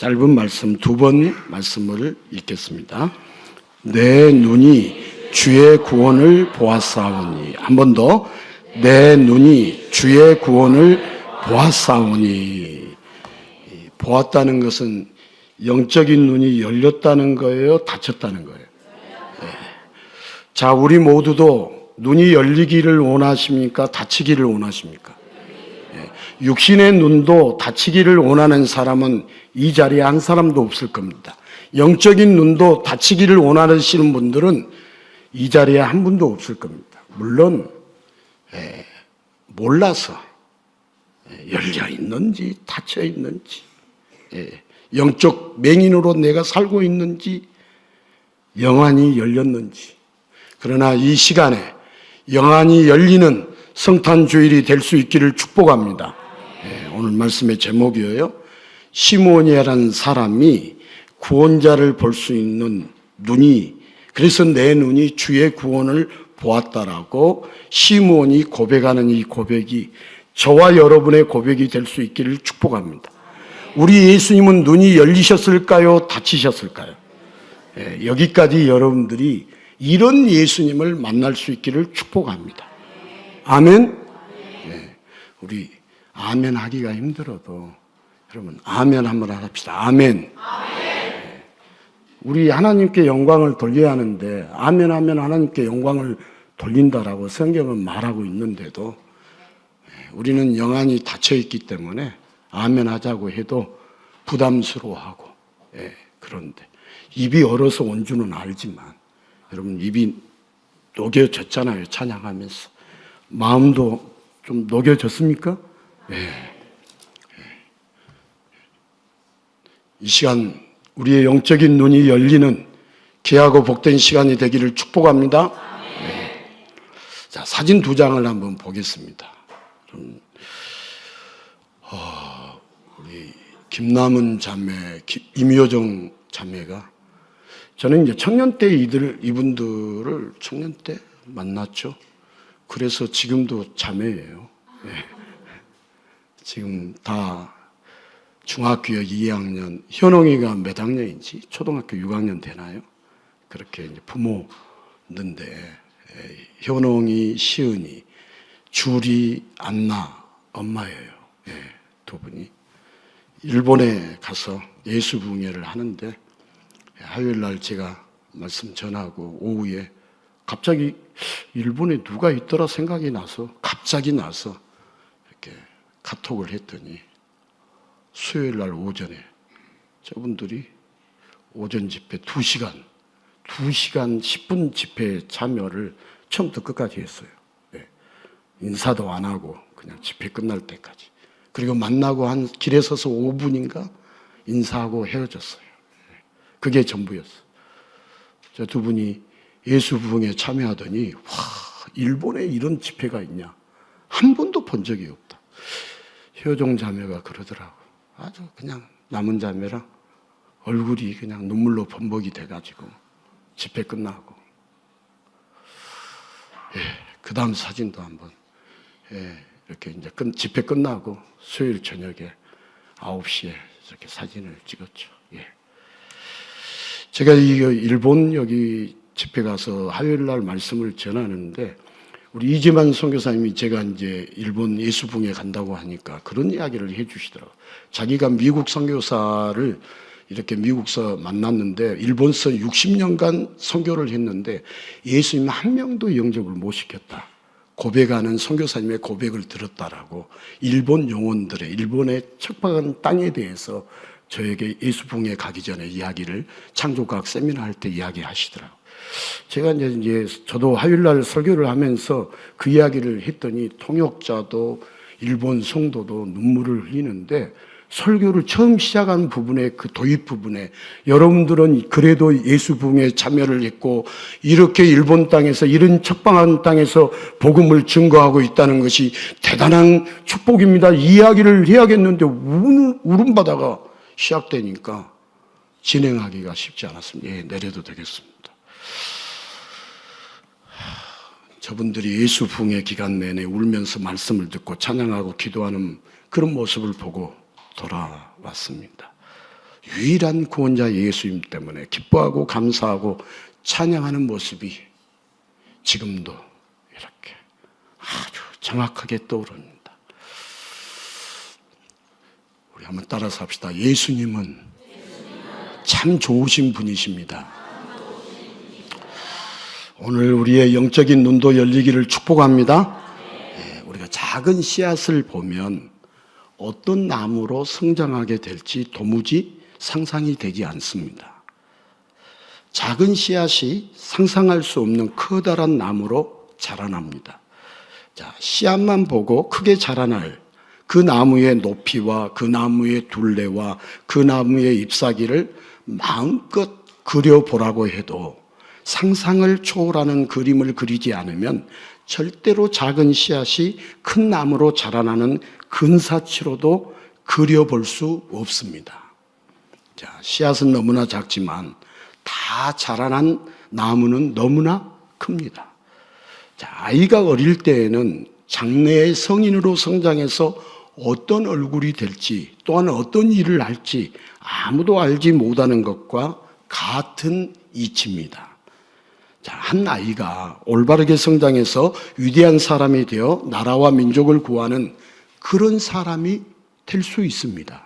짧은 말씀 두 번 말씀을 읽겠습니다. 내 눈이 주의 구원을 보았사오니. 한 번 더. 내 눈이 주의 구원을 보았사오니. 보았다는 것은 영적인 눈이 열렸다는 거예요? 닫혔다는 거예요? 네. 자, 우리 모두도 눈이 열리기를 원하십니까? 닫히기를 원하십니까? 네. 육신의 눈도 닫히기를 원하는 사람은 이 자리에 한 사람도 없을 겁니다. 영적인 눈도 닫히기를 원하시는 분들은 이 자리에 한 분도 없을 겁니다. 물론 몰라서 열려 있는지 닫혀 있는지, 영적 맹인으로 내가 살고 있는지, 영안이 열렸는지. 그러나 이 시간에 영안이 열리는 성탄주일이 될 수 있기를 축복합니다. 오늘 말씀의 제목이에요. 시므온이라는 사람이 구원자를 볼 수 있는 눈이, 그래서 내 눈이 주의 구원을 보았다라고 시므온이 고백하는 이 고백이 저와 여러분의 고백이 될 수 있기를 축복합니다. 우리 예수님은 눈이 열리셨을까요? 닫히셨을까요? 여기까지 여러분들이 이런 예수님을 만날 수 있기를 축복합니다. 아멘? 우리 아멘 하기가 힘들어도 여러분 아멘 한번 합시다. 아멘. 우리 하나님께 영광을 돌려야 하는데 아멘 하면 하나님께 영광을 돌린다라고 성경은 말하고 있는데도 우리는 영안이 닫혀 있기 때문에 아멘 하자고 해도 부담스러워하고, 그런데 입이 얼어서 온 줄은 알지만 여러분 입이 녹여졌잖아요. 찬양하면서 마음도 좀 녹여졌습니까? 이 시간 우리의 영적인 눈이 열리는 귀하고 복된 시간이 되기를 축복합니다. 자, 사진 두 장을 한번 보겠습니다. 우리 김남은 자매, 임효정 자매가, 저는 이제 청년 때 이분들을 청년 때 만났죠. 그래서 지금도 자매예요. 지금 다 중학교 2학년, 현홍이가 몇 학년인지 초등학교 6학년 되나요? 그렇게 이제 부모인데, 현홍이, 시은이, 줄이, 안나 엄마예요. 두 분이 일본에 가서 예수 부흥회를 하는데 화요일 날 제가 말씀 전하고 오후에 갑자기 일본에 누가 있더라 생각이 나서 갑자기 나서 이렇게 카톡을 했더니 수요일 날 오전에 저분들이 오전 집회 2시간 10분 집회에 참여를 처음부터 끝까지 했어요. 인사도 안 하고 그냥 집회 끝날 때까지. 그리고 만나고 한 길에 서서 5분인가 인사하고 헤어졌어요. 그게 전부였어. 저 두 분이 예수 부흥에 참여하더니 와, 일본에 이런 집회가 있냐? 한 번도 본 적이 없다. 효정 자매가 그러더라고. 아주 그냥 남은 자매랑 얼굴이 그냥 눈물로 범벅이 돼가지고 집회 끝나고, 그 다음 사진도 한번, 이렇게 이제 집회 끝나고 수요일 저녁에 9시에 이렇게 사진을 찍었죠. 제가 이 일본 여기 집회 가서 화요일 날 말씀을 전하는데 우리 이재만 선교사님이 제가 이제 일본 예수부흥회 간다고 하니까 그런 이야기를 해 주시더라고요. 자기가 미국 선교사를 이렇게 미국서 만났는데 일본서 60년간 선교를 했는데 예수님 한 명도 영접을 못 시켰다. 고백하는 선교사님의 고백을 들었다라고 일본 영혼들의 일본의 척박한 땅에 대해서 저에게 예수부흥회 가기 전에 이야기를 창조과학 세미나 할 때 이야기하시더라고요. 제가 이제 저도 화요일날 설교를 하면서 그 이야기를 했더니 통역자도 일본 성도도 눈물을 흘리는데 설교를 처음 시작한 부분에 그 도입 부분에 여러분들은 그래도 예수 부흥에 참여를 했고 이렇게 일본 땅에서 이런 척박한 땅에서 복음을 증거하고 있다는 것이 대단한 축복입니다. 이야기를 해야겠는데 울음바다가 시작되니까 진행하기가 쉽지 않았습니다. 내려도 되겠습니다. 저분들이 예수 부흥회 기간 내내 울면서 말씀을 듣고 찬양하고 기도하는 그런 모습을 보고 돌아왔습니다. 유일한 구원자 예수님 때문에 기뻐하고 감사하고 찬양하는 모습이 지금도 이렇게 아주 정확하게 떠오릅니다. 우리 한번 따라서 합시다. 예수님은 참 좋으신 분이십니다. 오늘 우리의 영적인 눈도 열리기를 축복합니다. 우리가 작은 씨앗을 보면 어떤 나무로 성장하게 될지 도무지 상상이 되지 않습니다. 작은 씨앗이 상상할 수 없는 커다란 나무로 자라납니다. 자, 씨앗만 보고 크게 자라날 그 나무의 높이와 그 나무의 둘레와 그 나무의 잎사귀를 마음껏 그려보라고 해도 상상을 초월하는 그림을 그리지 않으면 절대로 작은 씨앗이 큰 나무로 자라나는 근사치로도 그려볼 수 없습니다. 자, 씨앗은 너무나 작지만 다 자라난 나무는 너무나 큽니다. 자, 아이가 어릴 때에는 장래의 성인으로 성장해서 어떤 얼굴이 될지 또한 어떤 일을 할지 아무도 알지 못하는 것과 같은 이치입니다. 자, 한 아이가 올바르게 성장해서 위대한 사람이 되어 나라와 민족을 구하는 그런 사람이 될 수 있습니다.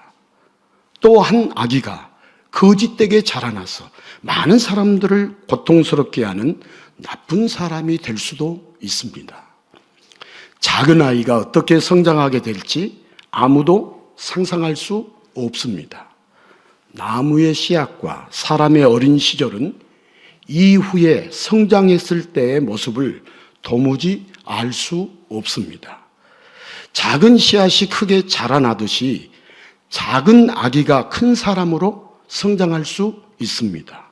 또 한 아기가 거짓되게 자라나서 많은 사람들을 고통스럽게 하는 나쁜 사람이 될 수도 있습니다. 작은 아이가 어떻게 성장하게 될지 아무도 상상할 수 없습니다. 나무의 씨앗과 사람의 어린 시절은 이후에 성장했을 때의 모습을 도무지 알 수 없습니다. 작은 씨앗이 크게 자라나듯이 작은 아기가 큰 사람으로 성장할 수 있습니다.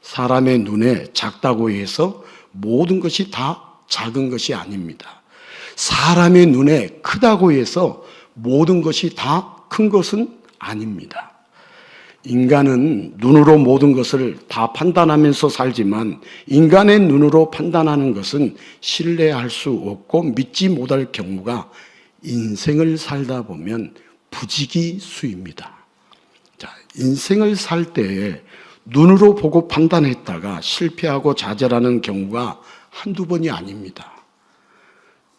사람의 눈에 작다고 해서 모든 것이 다 작은 것이 아닙니다. 사람의 눈에 크다고 해서 모든 것이 다 큰 것은 아닙니다. 인간은 눈으로 모든 것을 다 판단하면서 살지만 인간의 눈으로 판단하는 것은 신뢰할 수 없고 믿지 못할 경우가 인생을 살다 보면 부지기수입니다. 자, 인생을 살 때에 눈으로 보고 판단했다가 실패하고 좌절하는 경우가 한두 번이 아닙니다.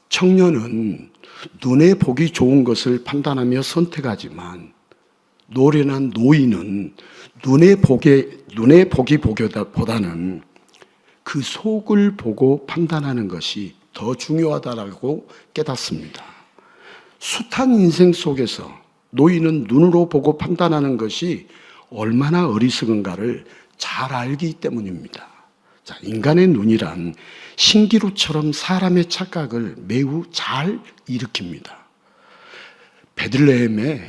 청년은 눈에 보기 좋은 것을 판단하며 선택하지만 노련한 노인은 눈에 보기보다는 그 속을 보고 판단하는 것이 더 중요하다고 깨닫습니다. 숱한 인생 속에서 노인은 눈으로 보고 판단하는 것이 얼마나 어리석은가를 잘 알기 때문입니다. 자, 인간의 눈이란 신기루처럼 사람의 착각을 매우 잘 일으킵니다. 베들레헴에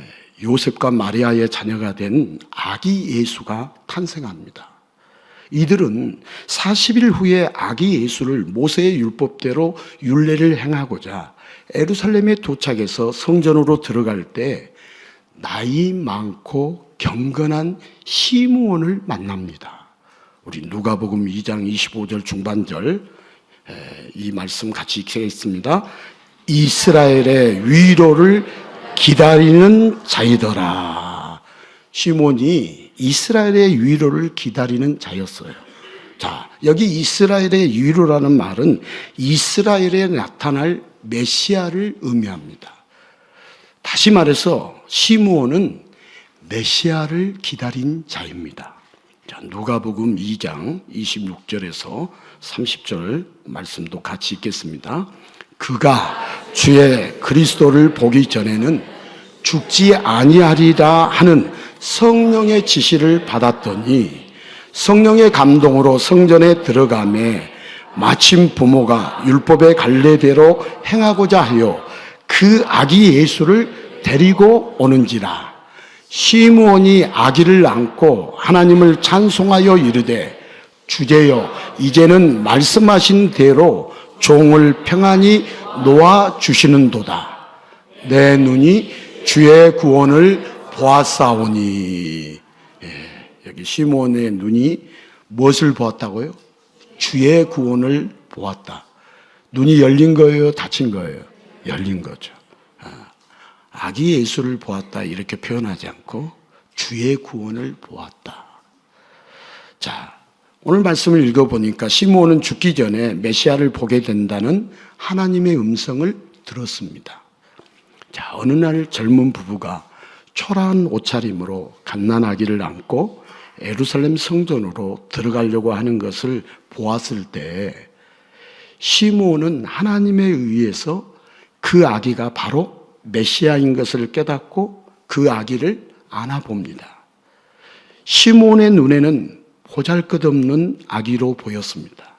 요셉과 마리아의 자녀가 된 아기 예수가 탄생합니다. 이들은 40일 후에 아기 예수를 모세의 율법대로 율례를 행하고자 예루살렘에 도착해서 성전으로 들어갈 때 나이 많고 경건한 시므온을 만납니다. 우리 누가복음 2장 25절 중반절 이 말씀 같이 읽겠습니다. 이스라엘의 위로를 기다리는 자이더라. 시몬이 이스라엘의 위로를 기다리는 자였어요. 자, 여기 이스라엘의 위로라는 말은 이스라엘에 나타날 메시아를 의미합니다. 다시 말해서 시므온은 메시아를 기다린 자입니다. 자, 누가복음 2장 26절에서 30절 말씀도 같이 읽겠습니다. 그가 주의 그리스도를 보기 전에는 죽지 아니하리라 하는 성령의 지시를 받았더니 성령의 감동으로 성전에 들어가매 마침 부모가 율법의 갈례대로 행하고자 하여 그 아기 예수를 데리고 오는지라. 시므온이 아기를 안고 하나님을 찬송하여 이르되 주제여 이제는 말씀하신 대로 종을 평안히 놓아 주시는도다. 내 눈이 주의 구원을 보았사오니. 여기 시므온의 눈이 무엇을 보았다고요? 주의 구원을 보았다. 눈이 열린 거예요? 닫힌 거예요? 열린 거죠. 아기 예수를 보았다 이렇게 표현하지 않고 주의 구원을 보았다. 자, 오늘 말씀을 읽어보니까 시므온은 죽기 전에 메시아를 보게 된다는 하나님의 음성을 들었습니다. 자, 어느 날 젊은 부부가 초라한 옷차림으로 갓난아기를 안고 예루살렘 성전으로 들어가려고 하는 것을 보았을 때 시므온은 하나님에 의해서 그 아기가 바로 메시아인 것을 깨닫고 그 아기를 안아봅니다. 시므온의 눈에는 보잘것없는 아기로 보였습니다.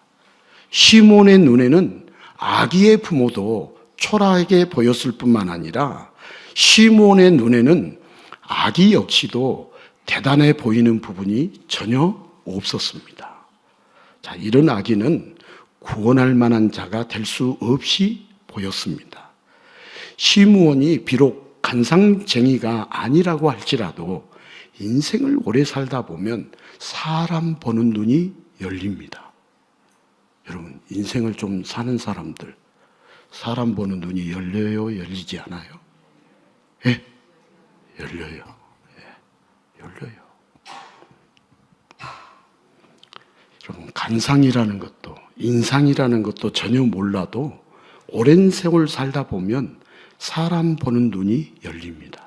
시므온의 눈에는 아기의 부모도 초라하게 보였을 뿐만 아니라 시므온의 눈에는 아기 역시도 대단해 보이는 부분이 전혀 없었습니다. 자, 이런 아기는 구원할 만한 자가 될 수 없이 보였습니다. 시므온이 비록 간상쟁이가 아니라고 할지라도 인생을 오래 살다 보면 사람 보는 눈이 열립니다. 여러분, 인생을 좀 사는 사람들, 사람 보는 눈이 열려요? 열리지 않아요? 예? 열려요. 예, 열려요. 여러분, 간상이라는 것도, 인상이라는 것도 전혀 몰라도 오랜 세월 살다 보면 사람 보는 눈이 열립니다.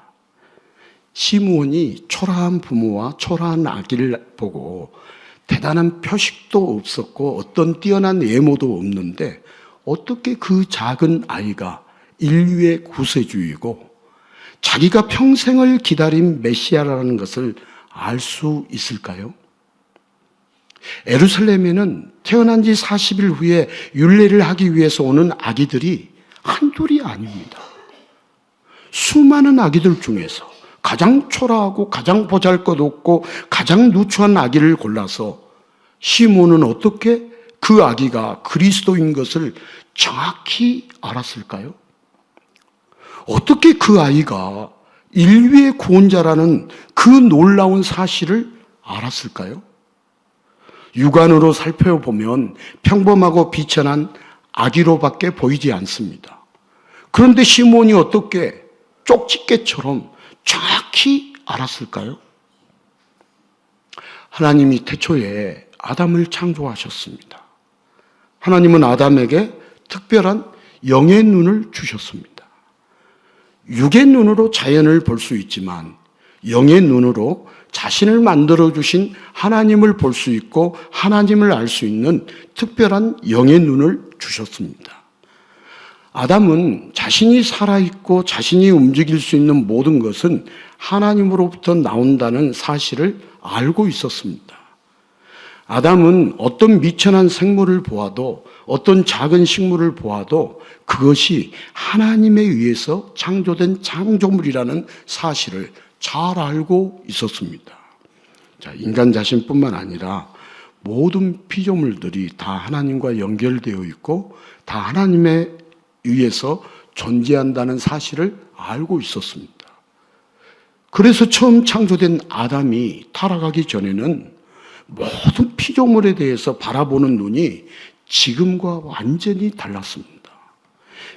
시므온이 초라한 부모와 초라한 아기를 보고 대단한 표식도 없었고 어떤 뛰어난 외모도 없는데 어떻게 그 작은 아이가 인류의 구세주이고 자기가 평생을 기다린 메시아라는 것을 알 수 있을까요? 예루살렘에는 태어난 지 40일 후에 율례를 하기 위해서 오는 아기들이 한둘이 아닙니다. 수많은 아기들 중에서 가장 초라하고 가장 보잘것없고 가장 누추한 아기를 골라서 시므온은 어떻게 그 아기가 그리스도인 것을 정확히 알았을까요? 어떻게 그 아이가 인류의 구원자라는 그 놀라운 사실을 알았을까요? 육안으로 살펴보면 평범하고 비천한 아기로밖에 보이지 않습니다. 그런데 시므온이 어떻게 쪽집게처럼 정확히 알았을까요? 하나님이 태초에 아담을 창조하셨습니다. 하나님은 아담에게 특별한 영의 눈을 주셨습니다. 육의 눈으로 자연을 볼 수 있지만 영의 눈으로 자신을 만들어주신 하나님을 볼 수 있고 하나님을 알 수 있는 특별한 영의 눈을 주셨습니다. 아담은 자신이 살아있고 자신이 움직일 수 있는 모든 것은 하나님으로부터 나온다는 사실을 알고 있었습니다. 아담은 어떤 미천한 생물을 보아도 어떤 작은 식물을 보아도 그것이 하나님에 의해서 창조된 창조물이라는 사실을 잘 알고 있었습니다. 자, 인간 자신뿐만 아니라 모든 피조물들이 다 하나님과 연결되어 있고 다 하나님에 의해서 존재한다는 사실을 알고 있었습니다. 그래서 처음 창조된 아담이 타락하기 전에는 모든 피조물에 대해서 바라보는 눈이 지금과 완전히 달랐습니다.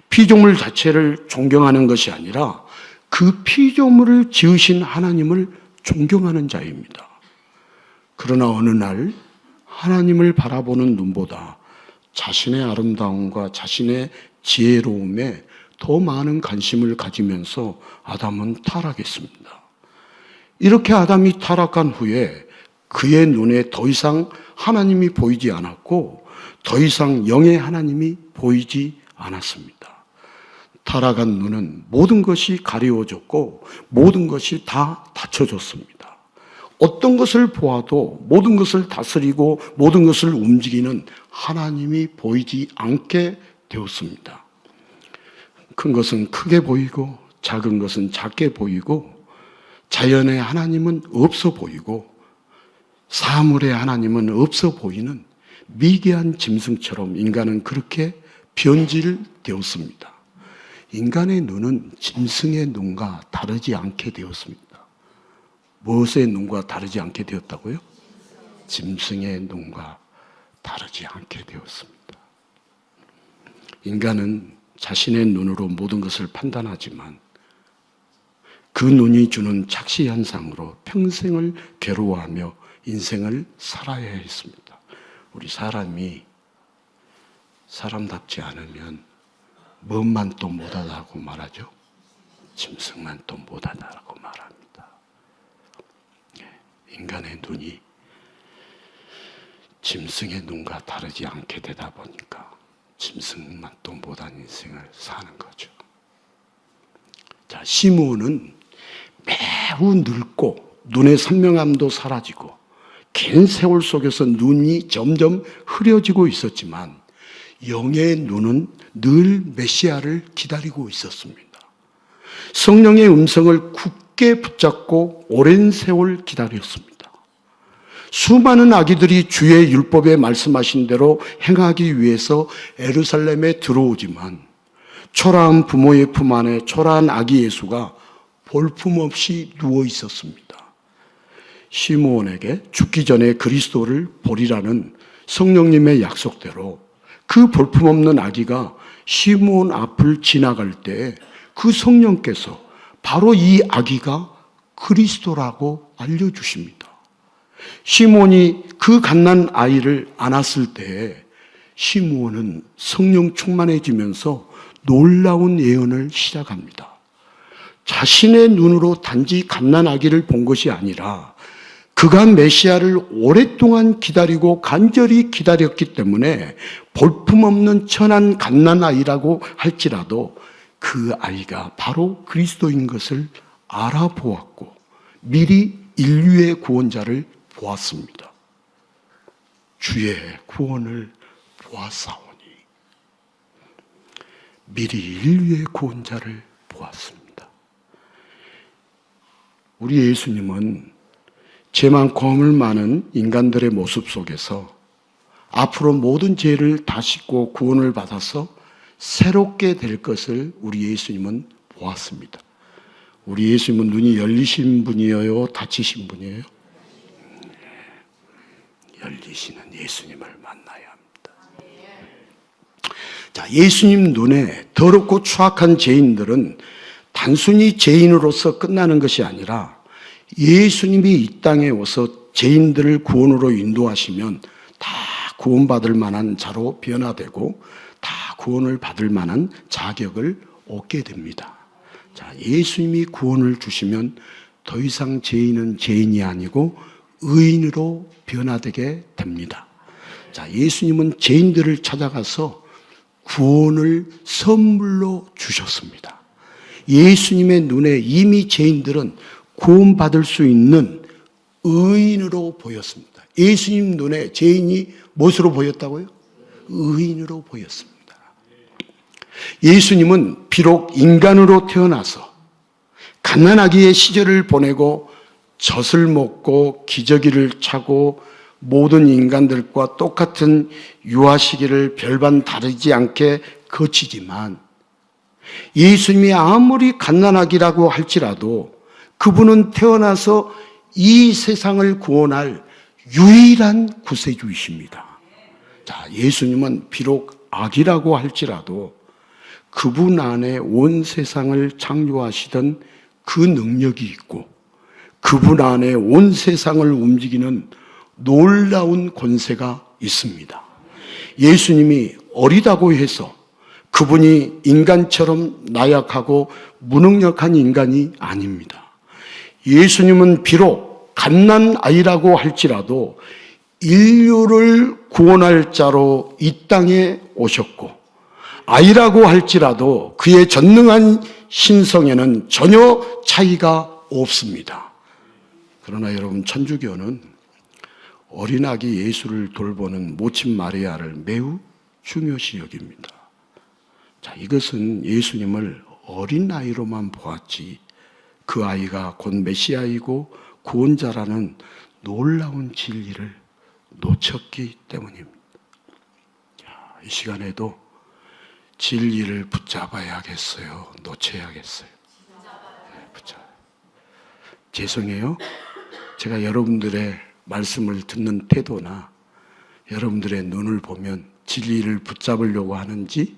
피조물 자체를 존경하는 것이 아니라 그 피조물을 지으신 하나님을 존경하는 자입니다. 그러나 어느 날 하나님을 바라보는 눈보다 자신의 아름다움과 자신의 지혜로움에 더 많은 관심을 가지면서 아담은 타락했습니다. 이렇게 아담이 타락한 후에 그의 눈에 더 이상 하나님이 보이지 않았고 더 이상 영의 하나님이 보이지 않았습니다. 타락한 눈은 모든 것이 가리워졌고 모든 것이 다 닫혀졌습니다. 어떤 것을 보아도 모든 것을 다스리고 모든 것을 움직이는 하나님이 보이지 않게 되었습니다. 큰 것은 크게 보이고 작은 것은 작게 보이고 자연의 하나님은 없어 보이고 사물의 하나님은 없어 보이는 미개한 짐승처럼 인간은 그렇게 변질되었습니다. 인간의 눈은 짐승의 눈과 다르지 않게 되었습니다. 무엇의 눈과 다르지 않게 되었다고요? 짐승의 눈과 다르지 않게 되었습니다. 인간은 자신의 눈으로 모든 것을 판단하지만 그 눈이 주는 착시 현상으로 평생을 괴로워하며 인생을 살아야 했습니다. 우리 사람이 사람답지 않으면 뭔만 또 못하다고 말하죠? 짐승만 또 못하다고 말합니다. 인간의 눈이 짐승의 눈과 다르지 않게 되다 보니까 짐승만 또 못한 인생을 사는 거죠. 자, 시므온은 매우 늙고 눈의 선명함도 사라지고 긴 세월 속에서 눈이 점점 흐려지고 있었지만 영의 눈은 늘 메시아를 기다리고 있었습니다. 성령의 음성을 굳게 붙잡고 오랜 세월 기다렸습니다. 수많은 아기들이 주의 율법에 말씀하신 대로 행하기 위해서 예루살렘에 들어오지만 초라한 부모의 품 안에 초라한 아기 예수가 볼품없이 누워 있었습니다. 시므온에게 죽기 전에 그리스도를 보리라는 성령님의 약속대로 그 볼품없는 아기가 시므온 앞을 지나갈 때 그 성령께서 바로 이 아기가 그리스도라고 알려주십니다. 시므온이 그 갓난 아이를 안았을 때 시므온은 성령 충만해지면서 놀라운 예언을 시작합니다. 자신의 눈으로 단지 갓난 아기를 본 것이 아니라 그가 메시아를 오랫동안 기다리고 간절히 기다렸기 때문에 볼품없는 천한 갓난 아이라고 할지라도 그 아이가 바로 그리스도인 것을 알아보았고 미리 인류의 구원자를 보았습니다. 주의 구원을 보았사오니 미리 인류의 구원자를 보았습니다. 우리 예수님은 죄 많고 허물 많은 인간들의 모습 속에서 앞으로 모든 죄를 다 씻고 구원을 받아서 새롭게 될 것을 우리 예수님은 보았습니다. 우리 예수님은 눈이 열리신 분이에요? 닫히신 분이에요? 열리시는 예수님을 만나야 합니다. 자, 예수님 눈에 더럽고 추악한 죄인들은 단순히 죄인으로서 끝나는 것이 아니라 예수님이 이 땅에 오서 죄인들을 구원으로 인도하시면 다 구원받을 만한 자로 변화되고 다 구원을 받을 만한 자격을 얻게 됩니다. 자, 예수님이 구원을 주시면 더 이상 죄인은 죄인이 아니고 의인으로 변화되게 됩니다. 자, 예수님은 죄인들을 찾아가서 구원을 선물로 주셨습니다. 예수님의 눈에 이미 죄인들은 구원받을 수 있는 의인으로 보였습니다. 예수님 눈에 죄인이 무엇으로 보였다고요? 의인으로 보였습니다. 예수님은 비록 인간으로 태어나서 갓난아기의 시절을 보내고 젖을 먹고 기저귀를 차고 모든 인간들과 똑같은 유아 시기를 별반 다르지 않게 거치지만 예수님이 아무리 갓난아기라고 할지라도 그분은 태어나서 이 세상을 구원할 유일한 구세주이십니다. 자, 예수님은 비록 아기라고 할지라도 그분 안에 온 세상을 창조하시던 그 능력이 있고 그분 안에 온 세상을 움직이는 놀라운 권세가 있습니다. 예수님이 어리다고 해서 그분이 인간처럼 나약하고 무능력한 인간이 아닙니다. 예수님은 비록 갓난아이라고 할지라도 인류를 구원할 자로 이 땅에 오셨고 아이라고 할지라도 그의 전능한 신성에는 전혀 차이가 없습니다. 그러나 여러분, 천주교는 어린아기 예수를 돌보는 모친 마리아를 매우 중요시 여깁니다. 자, 이것은 예수님을 어린 아이로만 보았지 그 아이가 곧 메시아이고 구원자라는 놀라운 진리를 놓쳤기 때문입니다. 자, 이 시간에도 진리를 붙잡아야겠어요? 놓쳐야겠어요? 네, 죄송해요. 제가 여러분들의 말씀을 듣는 태도나 여러분들의 눈을 보면 진리를 붙잡으려고 하는지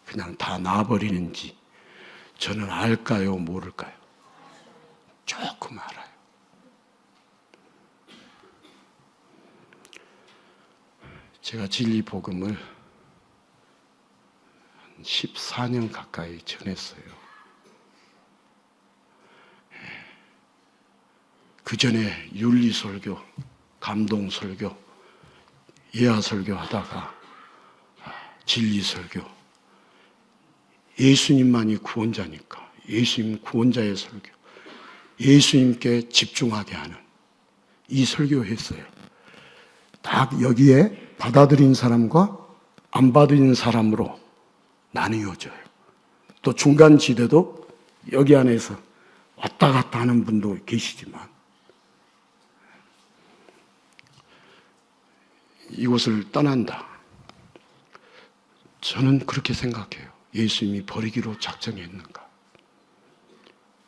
그냥 다 놔버리는지 저는 알까요? 모를까요? 조금 알아요. 제가 진리 복음을 14년 가까이 전했어요. 그 전에 윤리 설교, 감동 설교, 예화 설교 하다가 진리 설교, 예수님만이 구원자니까 예수님 구원자의 설교, 예수님께 집중하게 하는 이 설교했어요. 딱 여기에 받아들인 사람과 안 받아들인 사람으로 나뉘어져요. 또 중간 지대도 여기 안에서 왔다 갔다 하는 분도 계시지만 이곳을 떠난다. 저는 그렇게 생각해요. 예수님이 버리기로 작정했는가?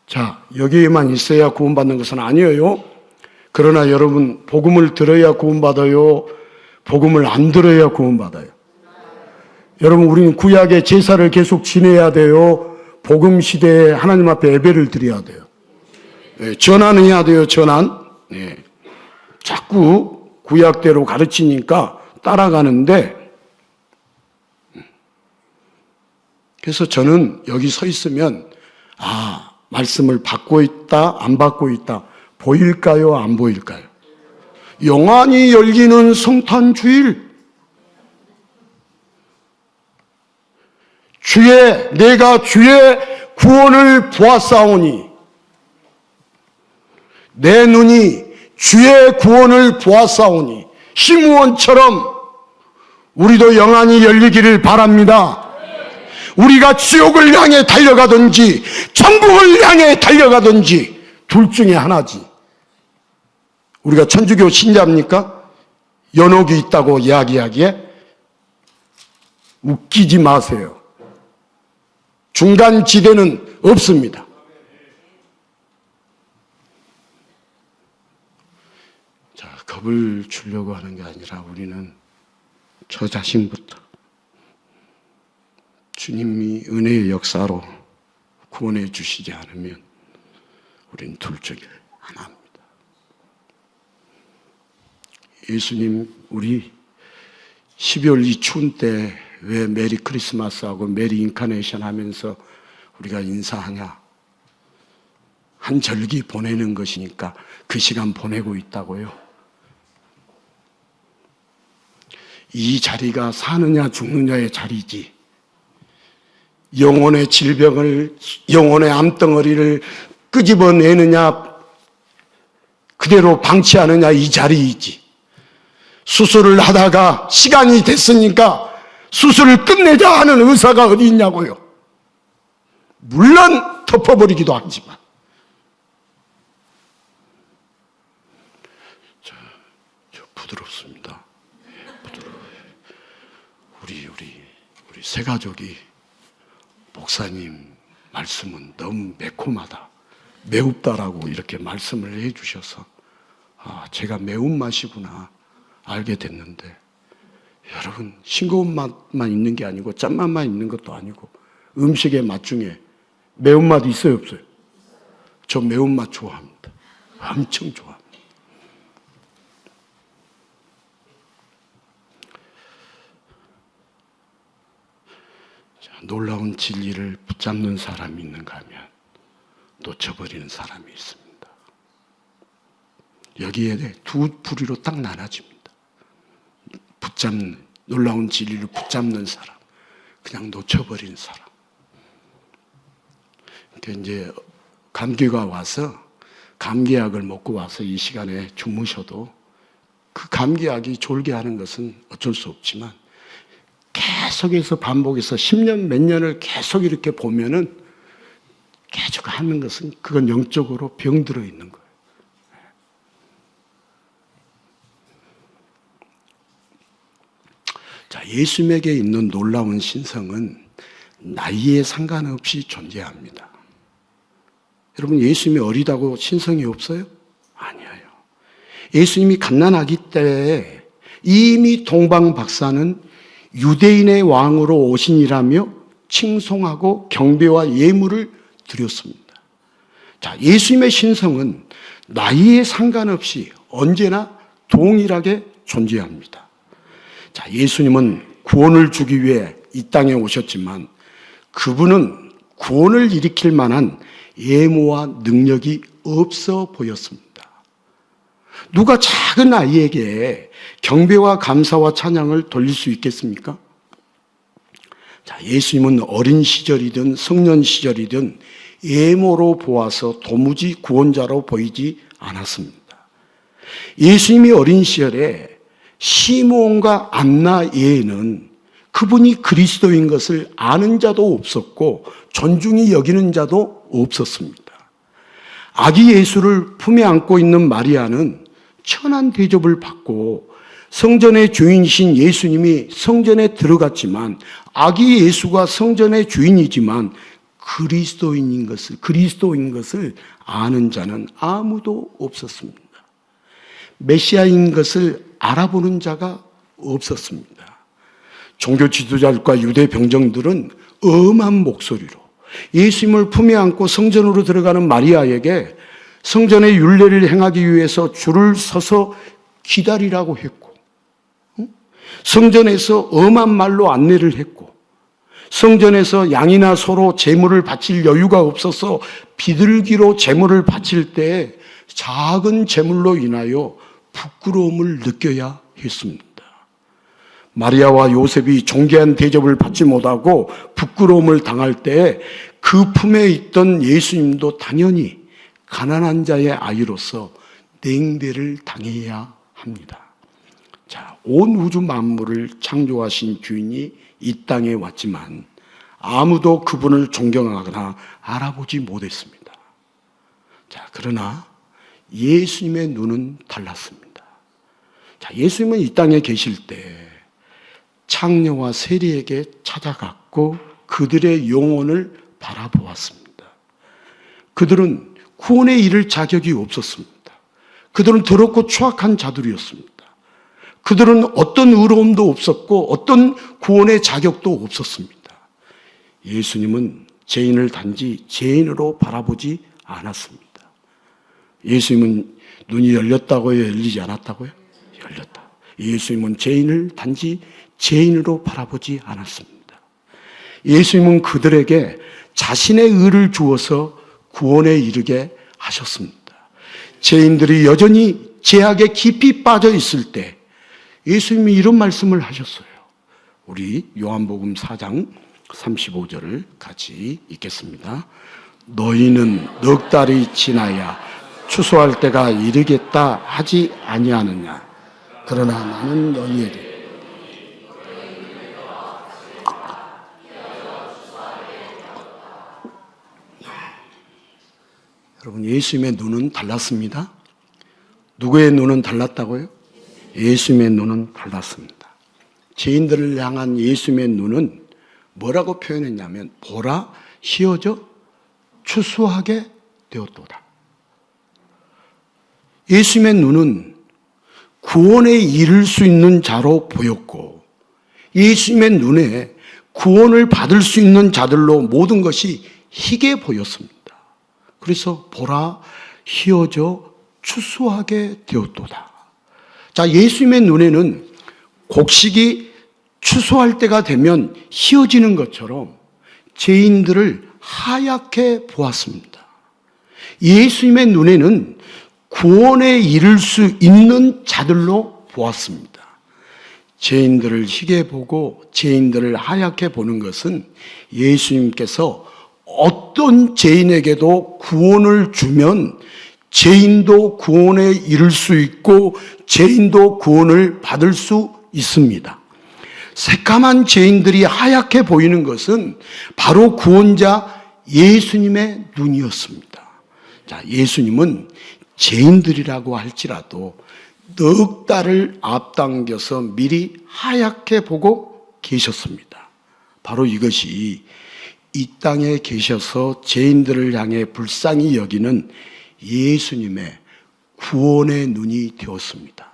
자, 여기에만 있어야 구원받는 것은 아니에요. 그러나 여러분, 복음을 들어야 구원받아요? 복음을 안 들어야 구원받아요? 여러분, 우리는 구약의 제사를 계속 지내야 돼요? 복음 시대에 하나님 앞에 예배를 드려야 돼요? 네, 전환해야 돼요, 전환. 네. 자꾸 구약대로 가르치니까 따라가는데, 그래서 저는 여기 서 있으면 말씀을 받고 있다, 안 받고 있다, 보일까요, 안 보일까요? 영안이 열리는 성탄주일, 내가 주의 구원을 보았사오니, 내 눈이 주의 구원을 보았사오니, 시므온처럼 우리도 영안이 열리기를 바랍니다. 우리가 지옥을 향해 달려가든지 천국을 향해 달려가든지 둘 중에 하나지. 우리가 천주교 신자입니까? 연옥이 있다고 이야기하기에 웃기지 마세요. 중간 지대는 없습니다. 자, 겁을 주려고 하는 게 아니라 우리는 저 자신부터 주님이 은혜의 역사로 구원해 주시지 않으면 우리는 둘 중에 하나입니다. 예수님, 우리 12월 이 추운 때 왜 메리 크리스마스하고 메리 인카네이션 하면서 우리가 인사하냐? 한 절기 보내는 것이니까 그 시간 보내고 있다고요. 이 자리가 사느냐 죽느냐의 자리지, 영혼의 질병을, 영혼의 암덩어리를 끄집어내느냐 그대로 방치하느냐 이 자리이지, 수술을 하다가 시간이 됐으니까 수술을 끝내자 하는 의사가 어디 있냐고요. 물론 덮어버리기도 하지만. 저 부드럽습니다. 부드러워요. 우리 세 가족이 목사님 말씀은 너무 매콤하다, 매웁다라고 이렇게 말씀을 해 주셔서 제가 매운맛이구나 알게 됐는데, 여러분, 싱거운 맛만 있는 게 아니고 짠맛만 있는 것도 아니고 음식의 맛 중에 매운맛이 있어요, 없어요? 저 매운맛 좋아합니다. 엄청 좋아합니다. 자, 놀라운 진리를 붙잡는 사람이 있는가 하면 놓쳐버리는 사람이 있습니다. 여기에 두 부류로 딱 나눠집니다. 놀라운 진리를 붙잡는 사람, 그냥 놓쳐버린 사람. 그러니까 이제 감기가 와서 감기약을 먹고 와서 이 시간에 주무셔도 그 감기약이 졸게 하는 것은 어쩔 수 없지만 계속해서 반복해서 10년 몇 년을 계속 이렇게 보면은 계속 하는 것은 그건 영적으로 병들어 있는 거예요. 자, 예수님에게 있는 놀라운 신성은 나이에 상관없이 존재합니다. 여러분, 예수님이 어리다고 신성이 없어요? 아니에요. 예수님이 갓난아기 때 이미 동방 박사는 유대인의 왕으로 오시니라며 칭송하고 경배와 예물을 드렸습니다. 자, 예수님의 신성은 나이에 상관없이 언제나 동일하게 존재합니다. 자, 예수님은 구원을 주기 위해 이 땅에 오셨지만 그분은 구원을 일으킬 만한 예모와 능력이 없어 보였습니다. 누가 작은 아이에게 경배와 감사와 찬양을 돌릴 수 있겠습니까? 자, 예수님은 어린 시절이든 성년 시절이든 예모로 보아서 도무지 구원자로 보이지 않았습니다. 예수님이 어린 시절에 시므온과 안나 외에는 그분이 그리스도인 것을 아는 자도 없었고 존중히 여기는 자도 없었습니다. 아기 예수를 품에 안고 있는 마리아는 천한 대접을 받고 성전의 주인이신 예수님이 성전에 들어갔지만 아기 예수가 성전의 주인이지만 그리스도인 것을 아는 자는 아무도 없었습니다. 메시아인 것을 알아보는 자가 없었습니다. 종교 지도자들과 유대 병정들은 엄한 목소리로 예수님을 품에 안고 성전으로 들어가는 마리아에게 성전의 율례를 행하기 위해서 줄을 서서 기다리라고 했고, 성전에서 엄한 말로 안내를 했고, 성전에서 양이나 소로 제물을 바칠 여유가 없어서 비둘기로 제물을 바칠 때 작은 제물로 인하여 부끄러움을 느껴야 했습니다. 마리아와 요셉이 존귀한 대접을 받지 못하고 부끄러움을 당할 때 그 품에 있던 예수님도 당연히 가난한 자의 아이로서 냉대를 당해야 합니다. 자, 온 우주 만물을 창조하신 주인이 이 땅에 왔지만 아무도 그분을 존경하거나 알아보지 못했습니다. 자, 그러나 예수님의 눈은 달랐습니다. 자, 예수님은 이 땅에 계실 때 창녀와 세리에게 찾아갔고 그들의 영혼을 바라보았습니다. 그들은 구원에 이를 자격이 없었습니다. 그들은 더럽고 추악한 자들이었습니다. 그들은 어떤 의로움도 없었고 어떤 구원의 자격도 없었습니다. 예수님은 죄인을 단지 죄인으로 바라보지 않았습니다. 예수님은 눈이 열렸다고요? 열리지 않았다고요? 열렸다. 예수님은 죄인을 단지 죄인으로 바라보지 않았습니다. 예수님은 그들에게 자신의 의를 주어서 구원에 이르게 하셨습니다. 죄인들이 여전히 죄악에 깊이 빠져 있을 때 예수님이 이런 말씀을 하셨어요. 우리 요한복음 4장 35절을 같이 읽겠습니다. 너희는 넉 달이 지나야 추수할 때가 이르겠다 하지 아니하느냐. 그러나 나는 너희에게 여러분, 예수님의 눈은 달랐습니다. 누구의 눈은 달랐다고요? 예수님의 눈은 달랐습니다. 죄인들을 향한 예수님의 눈은 뭐라고 표현했냐면 보라 휘어져 추수하게 되었도다. 예수님의 눈은 구원에 이를 수 있는 자로 보였고 예수님의 눈에 구원을 받을 수 있는 자들로 모든 것이 희게 보였습니다. 그래서 보라 휘어져 추수하게 되었도다. 자, 예수님의 눈에는 곡식이 추수할 때가 되면 휘어지는 것처럼 죄인들을 하얗게 보았습니다. 예수님의 눈에는 구원에 이를 수 있는 자들로 보았습니다. 죄인들을 희게 보고 죄인들을 하얗게 보는 것은 예수님께서 어떤 죄인에게도 구원을 주면 죄인도 구원에 이를 수 있고 죄인도 구원을 받을 수 있습니다. 새까만 죄인들이 하얗게 보이는 것은 바로 구원자 예수님의 눈이었습니다. 자, 예수님은 죄인들이라고 할지라도 넉 달을 앞당겨서 미리 하얗게 보고 계셨습니다. 바로 이것이 이 땅에 계셔서 죄인들을 향해 불쌍히 여기는 예수님의 구원의 눈이 되었습니다.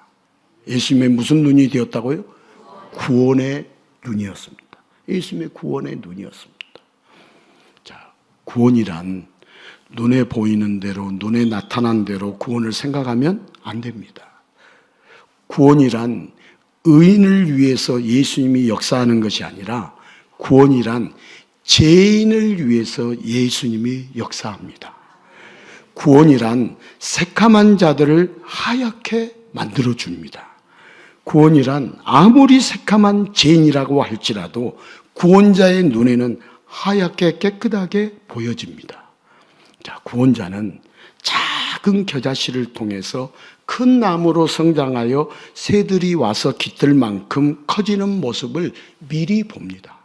예수님의 무슨 눈이 되었다고요? 구원의 눈이었습니다. 예수님의 구원의 눈이었습니다. 자, 구원이란 눈에 보이는 대로, 눈에 나타난 대로 구원을 생각하면 안 됩니다. 구원이란 의인을 위해서 예수님이 역사하는 것이 아니라 구원이란 죄인을 위해서 예수님이 역사합니다. 구원이란 새카만 자들을 하얗게 만들어줍니다. 구원이란 아무리 새카만 죄인이라고 할지라도 구원자의 눈에는 하얗게 깨끗하게 보여집니다. 자, 구원자는 작은 겨자씨를 통해서 큰 나무로 성장하여 새들이 와서 깃들 만큼 커지는 모습을 미리 봅니다.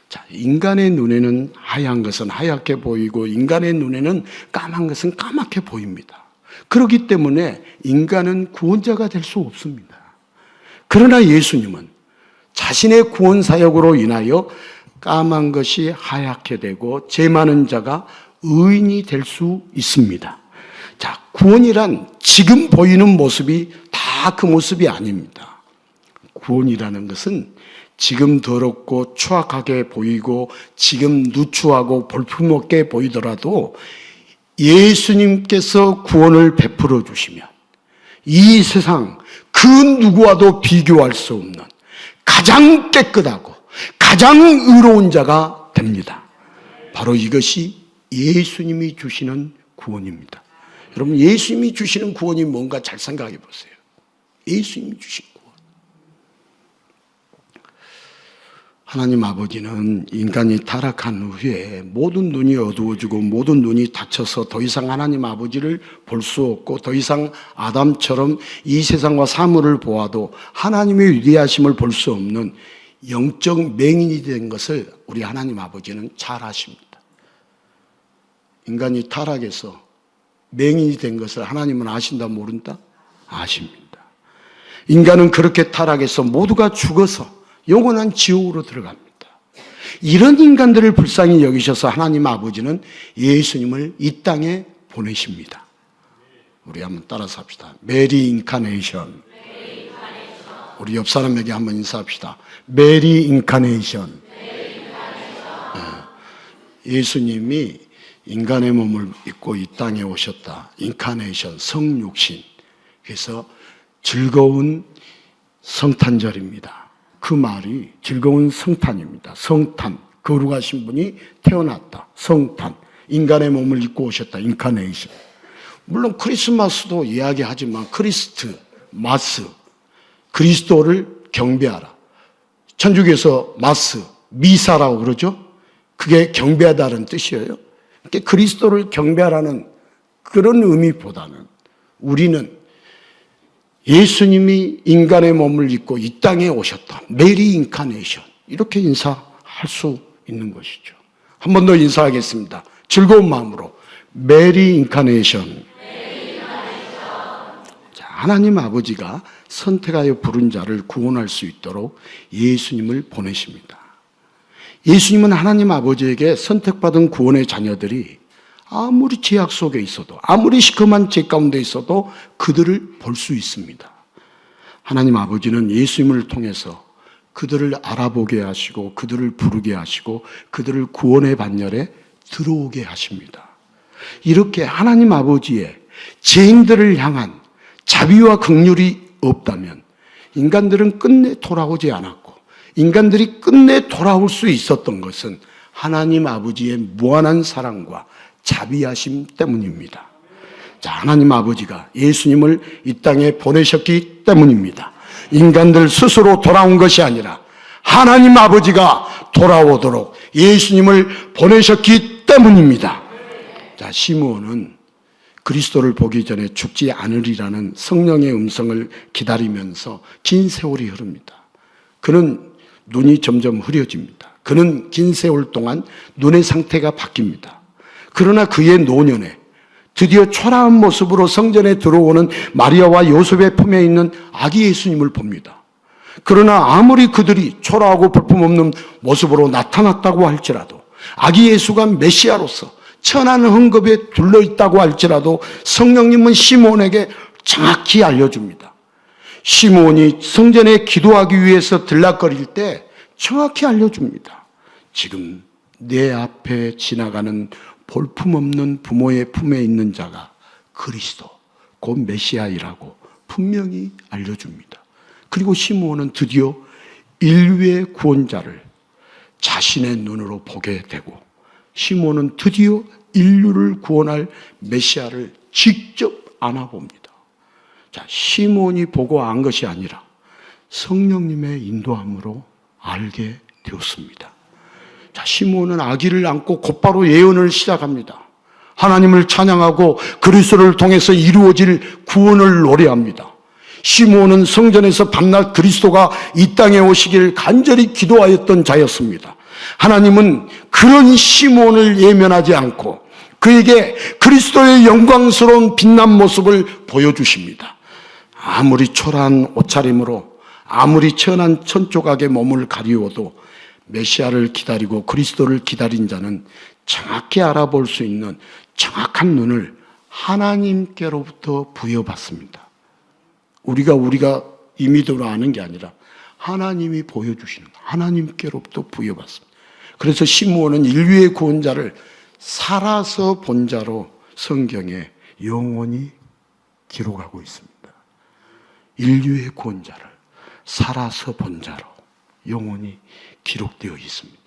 자, 인간의 눈에는 하얀 것은 하얗게 보이고 인간의 눈에는 까만 것은 까맣게 보입니다. 그렇기 때문에 인간은 구원자가 될 수 없습니다. 그러나 예수님은 자신의 구원 사역으로 인하여 까만 것이 하얗게 되고 죄 많은 자가 의인이 될 수 있습니다. 자, 구원이란 지금 보이는 모습이 다 그 모습이 아닙니다. 구원이라는 것은 지금 더럽고 추악하게 보이고 지금 누추하고 볼품없게 보이더라도 예수님께서 구원을 베풀어 주시면 이 세상 그 누구와도 비교할 수 없는 가장 깨끗하고 가장 의로운 자가 됩니다. 바로 이것이 예수님이 주시는 구원입니다. 여러분, 예수님이 주시는 구원이 뭔가 잘 생각해 보세요. 예수님이 주신 구원. 하나님 아버지는 인간이 타락한 후에 모든 눈이 어두워지고 모든 눈이 닫혀서 더 이상 하나님 아버지를 볼 수 없고 더 이상 아담처럼 이 세상과 사물을 보아도 하나님의 위대하심을 볼 수 없는 영적 맹인이 된 것을 우리 하나님 아버지는 잘 아십니다. 인간이 타락해서 맹인이 된 것을 하나님은 아신다 모른다? 아십니다. 인간은 그렇게 타락해서 모두가 죽어서 영원한 지옥으로 들어갑니다. 이런 인간들을 불쌍히 여기셔서 하나님 아버지는 예수님을 이 땅에 보내십니다. 우리 한번 따라서 합시다. 메리 인카네이션. 우리 옆 사람에게 한번 인사합시다. 메리 인카네이션. 예수님이 인간의 몸을 입고 이 땅에 오셨다. 인카네이션, 성육신. 그래서 즐거운 성탄절입니다. 그 말이 즐거운 성탄입니다. 성탄, 거룩하신 분이 태어났다. 성탄, 인간의 몸을 입고 오셨다. 인카네이션. 물론 크리스마스도 이야기하지만 크리스트, 마스, 그리스도를 경배하라. 천주교에서 마스, 미사라고 그러죠. 그게 경배하다는 뜻이에요. 그리스도를 경배하라는 그런 의미보다는 우리는 예수님이 인간의 몸을 입고 이 땅에 오셨다. 메리 인카네이션. 이렇게 인사할 수 있는 것이죠. 한 번 더 인사하겠습니다. 즐거운 마음으로. 메리 인카네이션. 자, 하나님 아버지가 선택하여 부른 자를 구원할 수 있도록 예수님을 보내십니다. 예수님은 하나님 아버지에게 선택받은 구원의 자녀들이 아무리 죄악 속에 있어도 아무리 시커먼 죄 가운데 있어도 그들을 볼 수 있습니다. 하나님 아버지는 예수님을 통해서 그들을 알아보게 하시고 그들을 부르게 하시고 그들을 구원의 반열에 들어오게 하십니다. 이렇게 하나님 아버지의 죄인들을 향한 자비와 긍휼이 없다면 인간들은 끝내 돌아오지 않았고 인간들이 끝내 돌아올 수 있었던 것은 하나님 아버지의 무한한 사랑과 자비하심 때문입니다. 자, 하나님 아버지가 예수님을 이 땅에 보내셨기 때문입니다. 인간들 스스로 돌아온 것이 아니라 하나님 아버지가 돌아오도록 예수님을 보내셨기 때문입니다. 자, 시므온은 그리스도를 보기 전에 죽지 않으리라는 성령의 음성을 기다리면서 긴 세월이 흐릅니다. 그는 눈이 점점 흐려집니다. 그는 긴 세월 동안 눈의 상태가 바뀝니다. 그러나 그의 노년에 드디어 초라한 모습으로 성전에 들어오는 마리아와 요셉의 품에 있는 아기 예수님을 봅니다. 그러나 아무리 그들이 초라하고 볼품없는 모습으로 나타났다고 할지라도 아기 예수가 메시아로서 천한 헝겊에 둘러있다고 할지라도 성령님은 시므온에게 정확히 알려줍니다. 시므온이 성전에 기도하기 위해서 들락거릴 때 정확히 알려줍니다. 지금 내 앞에 지나가는 볼품없는 부모의 품에 있는 자가 그리스도, 곧 메시아이라고 분명히 알려줍니다. 그리고 시므온은 드디어 인류의 구원자를 자신의 눈으로 보게 되고, 시므온은 드디어 인류를 구원할 메시아를 직접 안아봅니다. 자, 시므온이 보고 안 것이 아니라 성령님의 인도함으로 알게 되었습니다. 자, 시므온은 아기를 안고 곧바로 예언을 시작합니다. 하나님을 찬양하고 그리스도를 통해서 이루어질 구원을 노래합니다. 시므온은 성전에서 밤낮 그리스도가 이 땅에 오시길 간절히 기도하였던 자였습니다. 하나님은 그런 시므온을 예면하지 않고 그에게 그리스도의 영광스러운 빛난 모습을 보여주십니다. 아무리 초라한 옷차림으로, 아무리 천한 천조각의 몸을 가리워도 메시아를 기다리고 그리스도를 기다린 자는 정확히 알아볼 수 있는 정확한 눈을 하나님께로부터 부여받습니다. 우리가 임의대로 아는 게 아니라 하나님이 보여주시는, 하나님께로부터 부여받습니다. 그래서 시므온은 인류의 구원자를 살아서 본 자로 성경에 영원히 기록하고 있습니다. 인류의 구원자를 살아서 본 자로 영원히 기록되어 있습니다.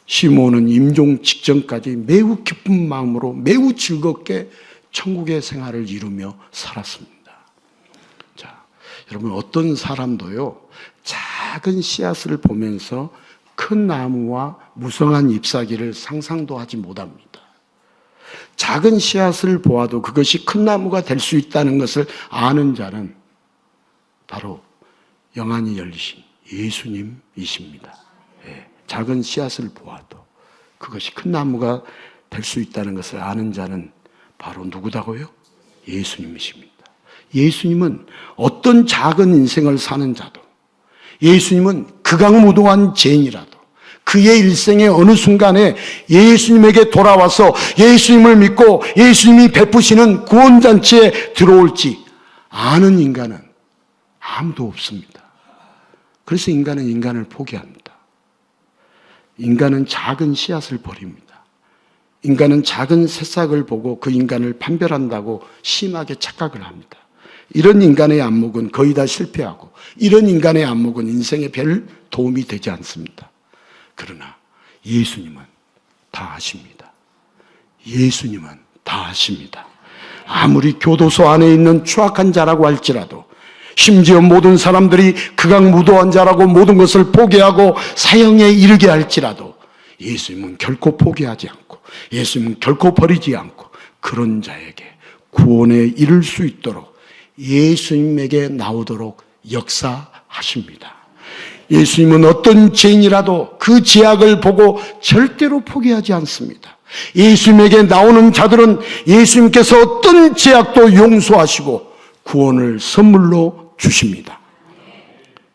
시므온은 임종 직전까지 매우 기쁜 마음으로 매우 즐겁게 천국의 생활을 이루며 살았습니다. 자, 여러분, 어떤 사람도요, 작은 씨앗을 보면서 큰 나무와 무성한 잎사귀를 상상도 하지 못합니다. 작은 씨앗을 보아도 그것이 큰 나무가 될 수 있다는 것을 아는 자는 바로 영안이 열리신 예수님이십니다. 예, 작은 씨앗을 보아도 그것이 큰 나무가 될 수 있다는 것을 아는 자는 바로 누구다고요? 예수님이십니다. 예수님은 어떤 작은 인생을 사는 자도, 예수님은 극악무도한 죄인이라도 그의 일생의 어느 순간에 예수님에게 돌아와서 예수님을 믿고 예수님이 베푸시는 구원잔치에 들어올지 아는 인간은 아무도 없습니다. 그래서 인간은 인간을 포기합니다. 인간은 작은 씨앗을 버립니다. 인간은 작은 새싹을 보고 그 인간을 판별한다고 심하게 착각을 합니다. 이런 인간의 안목은 거의 다 실패하고, 이런 인간의 안목은 인생에 별 도움이 되지 않습니다. 그러나 예수님은 다 아십니다. 예수님은 다 아십니다. 아무리 교도소 안에 있는 추악한 자라고 할지라도, 심지어 모든 사람들이 극악무도한 자라고 모든 것을 포기하고 사형에 이르게 할지라도 예수님은 결코 포기하지 않고, 예수님은 결코 버리지 않고 그런 자에게 구원에 이를 수 있도록 예수님에게 나오도록 역사하십니다. 예수님은 어떤 죄인이라도 그 죄악을 보고 절대로 포기하지 않습니다. 예수님에게 나오는 자들은 예수님께서 어떤 죄악도 용서하시고 구원을 선물로 주십니다.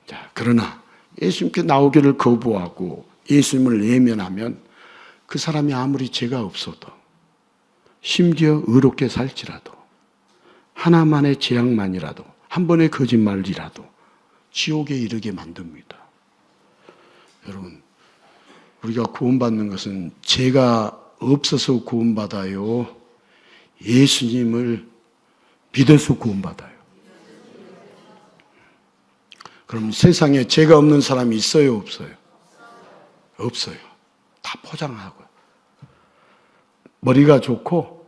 자, 그러나 예수님께 나오기를 거부하고 예수님을 외면하면 그 사람이 아무리 죄가 없어도, 심지어 의롭게 살지라도, 하나만의 죄악만이라도, 한 번의 거짓말이라도 지옥에 이르게 만듭니다. 여러분, 우리가 구원받는 것은 죄가 없어서 구원받아요? 예수님을 믿어서 구원받아요? 그럼 세상에 죄가 없는 사람이 있어요, 없어요? 없어요. 다 포장하고요. 머리가 좋고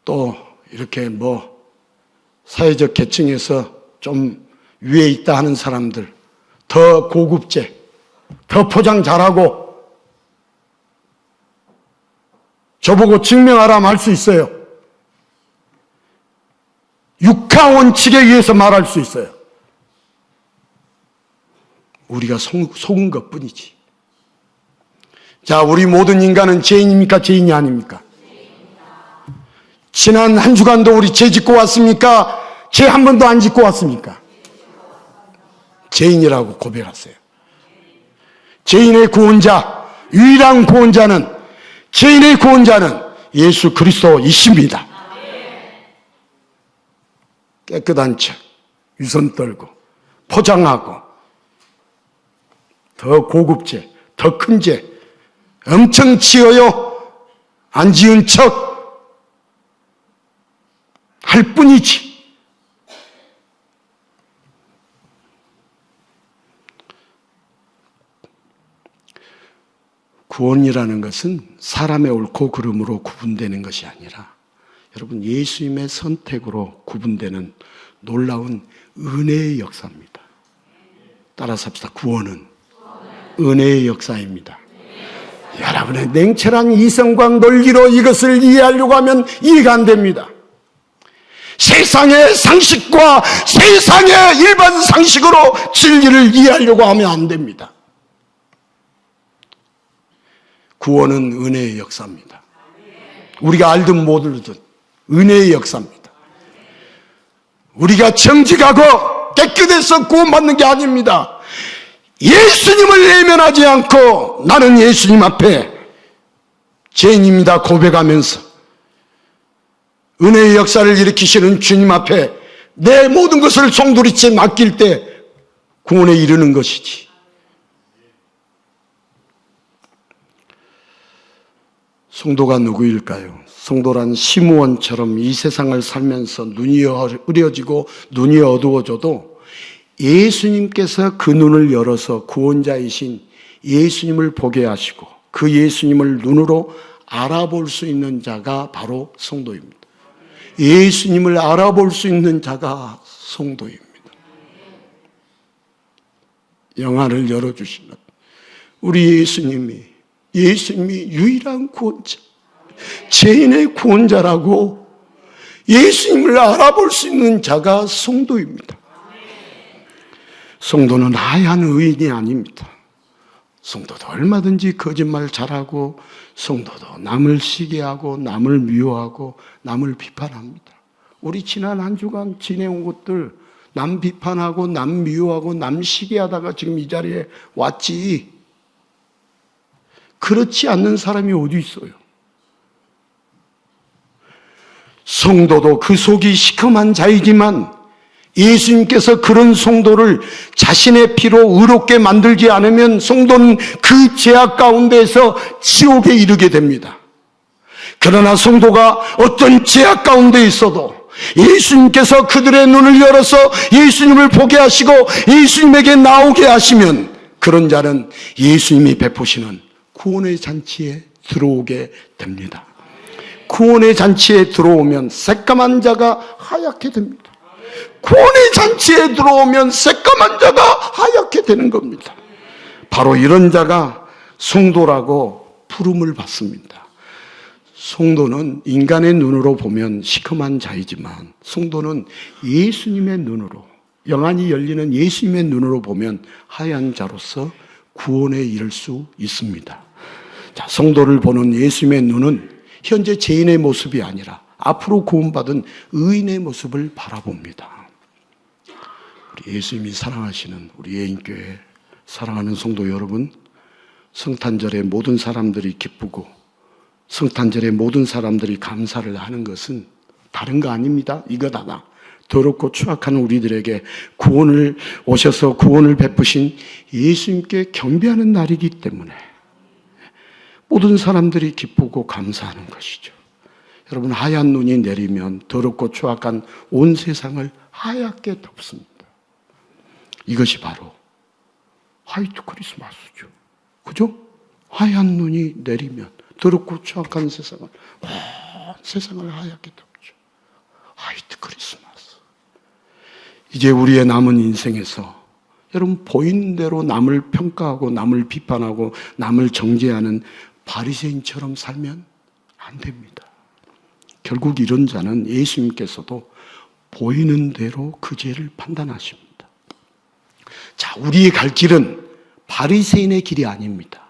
또 이렇게 사회적 계층에서 좀 위에 있다 하는 사람들, 더 고급제, 더 포장 잘하고 저보고 증명하라 말 수 있어요. 육하 원칙에 의해서 말할 수 있어요. 우리가 속은 것뿐이지. 자, 우리 모든 인간은 죄인입니까? 죄인이 아닙니까? 지난 한 주간도 우리 죄 짓고 왔습니까? 죄 한 번도 안 짓고 왔습니까? 죄인이라고 고백하세요. 죄인의 구원자, 유일한 구원자는, 죄인의 구원자는 예수 그리스도이십니다. 깨끗한 척, 유선 떨고, 포장하고, 더 고급제, 더 큰 죄, 엄청 치어요. 안 지은 척 할 뿐이지. 구원이라는 것은 사람의 옳고 그름으로 구분되는 것이 아니라 여러분 예수님의 선택으로 구분되는 놀라운 은혜의 역사입니다. 따라서 합시다. 구원은 은혜의 역사입니다. 여러분의 냉철한 이성과 논리로 이것을 이해하려고 하면 이해가 안 됩니다. 세상의 상식과 세상의 일반 상식으로 진리를 이해하려고 하면 안 됩니다. 구원은 은혜의 역사입니다. 우리가 알든 모르든 은혜의 역사입니다. 우리가 정직하고 깨끗해서 구원받는 게 아닙니다. 예수님을 외면하지 않고 나는 예수님 앞에 죄인입니다 고백하면서 은혜의 역사를 일으키시는 주님 앞에 내 모든 것을 송두리째 맡길 때 구원에 이르는 것이지. 성도가 누구일까요? 성도란 시므온처럼 이 세상을 살면서 눈이 흐려지고 눈이 어두워져도 예수님께서 그 눈을 열어서 구원자이신 예수님을 보게 하시고 그 예수님을 눈으로 알아볼 수 있는 자가 바로 성도입니다. 예수님을 알아볼 수 있는 자가 성도입니다. 영안을 열어주시는 우리 예수님이 유일한 구원자, 죄인의 구원자라고 예수님을 알아볼 수 있는 자가 성도입니다. 성도는 하얀 의인이 아닙니다. 성도도 얼마든지 거짓말 잘하고 성도도 남을 시기하고 남을 미워하고 남을 비판합니다. 우리 지난 한 주간 지내온 것들 남 비판하고 남 미워하고 남 시기하다가 지금 이 자리에 왔지. 그렇지 않는 사람이 어디 있어요? 성도도 그 속이 시커먼 자이지만 예수님께서 그런 성도를 자신의 피로 의롭게 만들지 않으면 성도는 그 죄악 가운데에서 지옥에 이르게 됩니다. 그러나 성도가 어떤 죄악 가운데 있어도 예수님께서 그들의 눈을 열어서 예수님을 보게 하시고 예수님에게 나오게 하시면 그런 자는 예수님이 베푸시는 구원의 잔치에 들어오게 됩니다. 구원의 잔치에 들어오면 새까만 자가 하얗게 됩니다. 구원의 잔치에 들어오면 새까만 자가 하얗게 되는 겁니다. 바로 이런 자가 성도라고 부름을 받습니다. 성도는 인간의 눈으로 보면 시커먼 자이지만 성도는 예수님의 눈으로, 영안이 열리는 예수님의 눈으로 보면 하얀 자로서 구원에 이를 수 있습니다. 자, 성도를 보는 예수님의 눈은 현재 죄인의 모습이 아니라 앞으로 구원받은 의인의 모습을 바라봅니다. 우리 예수님이 사랑하시는 우리 예인교회 사랑하는 성도 여러분, 성탄절에 모든 사람들이 기쁘고 성탄절에 모든 사람들이 감사를 하는 것은 다른 거 아닙니다. 이것 하나. 더럽고 추악한 우리들에게 구원을 오셔서 구원을 베푸신 예수님께 경배하는 날이기 때문에 모든 사람들이 기쁘고 감사하는 것이죠. 여러분, 하얀 눈이 내리면 더럽고 추악한 온 세상을 하얗게 덮습니다. 이것이 바로 화이트 크리스마스죠. 그죠? 하얀 눈이 내리면 더럽고 추악한 세상을 하얗게 덮죠. 화이트 크리스마스. 이제 우리의 남은 인생에서 여러분 보이는 대로 남을 평가하고 남을 비판하고 남을 정죄하는 바리새인처럼 살면 안 됩니다. 결국 이런 자는 예수님께서도 보이는 대로 그 죄를 판단하십니다. 자, 우리의 갈 길은 바리새인의 길이 아닙니다.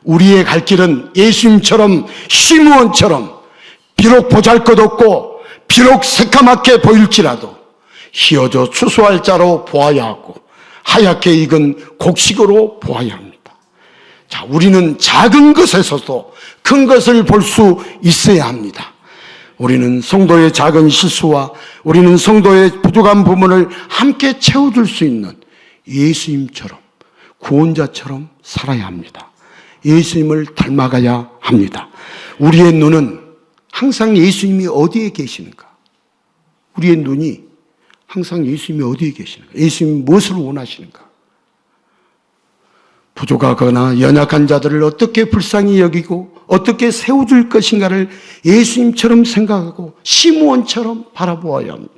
우리의 갈 길은 예수님처럼 시므온처럼 비록 보잘것없고 비록 새까맣게 보일지라도 희어져 추수할 자로 보아야 하고 하얗게 익은 곡식으로 보아야 합니다. 자, 우리는 작은 것에서도 큰 것을 볼 수 있어야 합니다. 우리는 성도의 작은 실수와 우리는 성도의 부족한 부분을 함께 채워줄 수 있는 예수님처럼 구원자처럼 살아야 합니다. 예수님을 닮아가야 합니다. 우리의 눈은 항상 예수님이 어디에 계시는가? 우리의 눈이 항상 예수님이 어디에 계시는가? 예수님이 무엇을 원하시는가? 부족하거나 연약한 자들을 어떻게 불쌍히 여기고 어떻게 세워줄 것인가를 예수님처럼 생각하고 시므온처럼 바라보아야 합니다.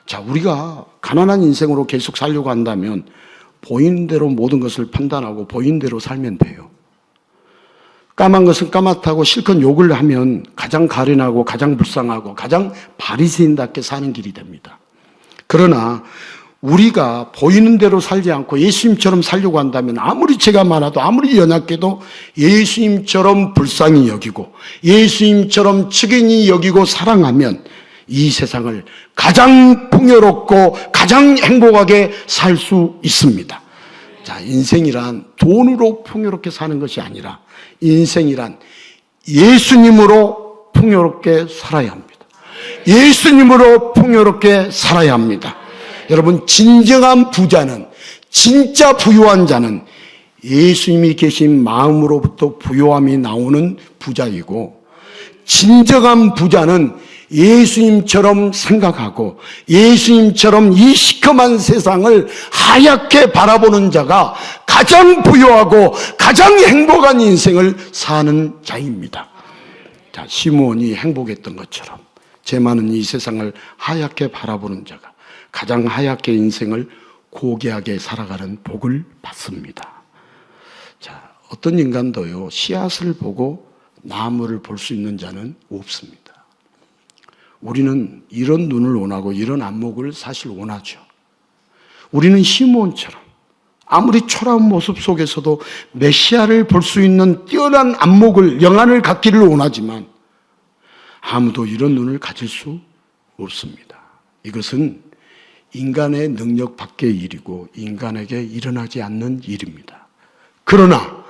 자, 우리가 가난한 인생으로 계속 살려고 한다면 보이는 대로 모든 것을 판단하고 보이는 대로 살면 돼요. 까만 것은 까맣다고 실컷 욕을 하면 가장 가련하고 가장 불쌍하고 가장 바리새인답게 사는 길이 됩니다. 그러나 우리가 보이는 대로 살지 않고 예수님처럼 살려고 한다면 아무리 죄가 많아도 아무리 연약해도 예수님처럼 불쌍히 여기고 예수님처럼 측은히 여기고 사랑하면 이 세상을 가장 풍요롭고 가장 행복하게 살 수 있습니다. 자, 인생이란 돈으로 풍요롭게 사는 것이 아니라 인생이란 예수님으로 풍요롭게 살아야 합니다. 예수님으로 풍요롭게 살아야 합니다. 여러분, 진정한 부자는, 진짜 부유한 자는 예수님이 계신 마음으로부터 부유함이 나오는 부자이고, 진정한 부자는 예수님처럼 생각하고 예수님처럼 이 시커먼 세상을 하얗게 바라보는 자가 가장 부유하고 가장 행복한 인생을 사는 자입니다. 자, 시므온이 행복했던 것처럼 죄 많은 이 세상을 하얗게 바라보는 자가 가장 하얗게 인생을 고귀하게 살아가는 복을 받습니다. 자, 어떤 인간도요, 씨앗을 보고 나무를 볼 수 있는 자는 없습니다. 우리는 이런 눈을 원하고 이런 안목을 사실 원하죠. 우리는 시므온처럼 아무리 초라한 모습 속에서도 메시아를 볼 수 있는 뛰어난 안목을, 영안을 갖기를 원하지만 아무도 이런 눈을 가질 수 없습니다. 이것은 인간의 능력 밖의 일이고 인간에게 일어나지 않는 일입니다. 그러나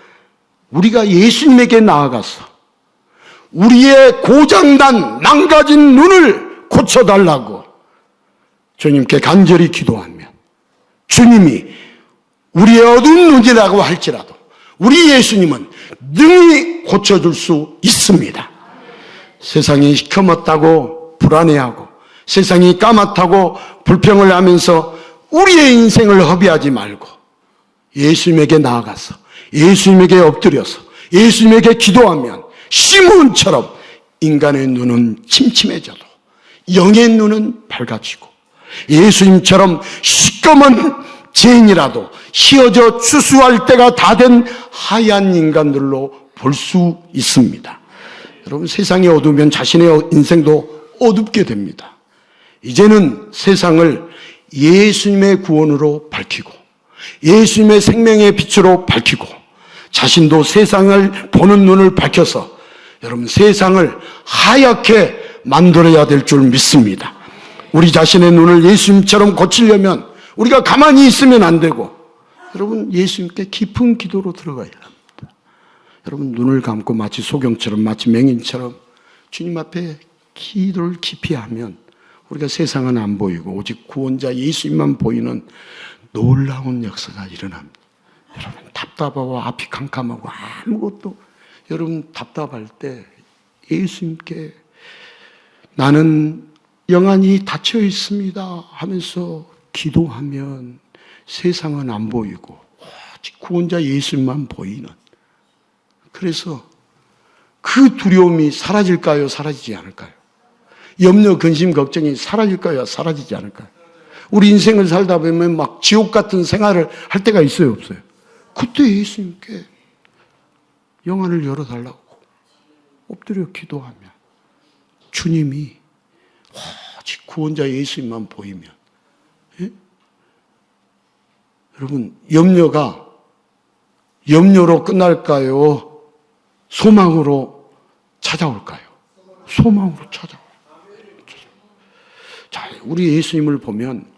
우리가 예수님에게 나아가서 우리의 고장난 망가진 눈을 고쳐달라고 주님께 간절히 기도하면 주님이 우리의 어두운 눈이라고 할지라도 우리 예수님은 능히 고쳐줄 수 있습니다. 세상이 시커멓다고 불안해하고 세상이 까맣다고 불평을 하면서 우리의 인생을 허비하지 말고 예수님에게 나아가서 예수님에게 엎드려서 예수님에게 기도하면 시므온처럼 인간의 눈은 침침해져도 영의 눈은 밝아지고 예수님처럼 시꺼먼 죄인이라도 휘어져 추수할 때가 다 된 하얀 인간들로 볼 수 있습니다. 여러분, 세상이 어두우면 자신의 인생도 어둡게 됩니다. 이제는 세상을 예수님의 구원으로 밝히고 예수님의 생명의 빛으로 밝히고 자신도 세상을 보는 눈을 밝혀서 여러분, 세상을 하얗게 만들어야 될 줄 믿습니다. 우리 자신의 눈을 예수님처럼 고치려면 우리가 가만히 있으면 안 되고 여러분, 예수님께 깊은 기도로 들어가야 합니다. 여러분, 눈을 감고 마치 소경처럼 마치 맹인처럼 주님 앞에 기도를 깊이 하면 우리가 세상은 안 보이고 오직 구원자 예수님만 보이는 놀라운 역사가 일어납니다. 여러분, 답답하고 앞이 캄캄하고 아무것도, 여러분 답답할 때 예수님께 나는 영안이 닫혀 있습니다 하면서 기도하면 세상은 안 보이고 오직 구원자 예수님만 보이는, 그래서 그 두려움이 사라질까요? 사라지지 않을까요? 염려, 근심, 걱정이 사라질까요? 사라지지 않을까요? 우리 인생을 살다 보면 막 지옥 같은 생활을 할 때가 있어요, 없어요? 그때 예수님께 영안을 열어달라고 엎드려 기도하면 주님이 오직 구원자 예수님만 보이면, 예? 여러분, 염려로 끝날까요? 소망으로 찾아올까요? 소망으로 찾아와요. 자, 우리 예수님을 보면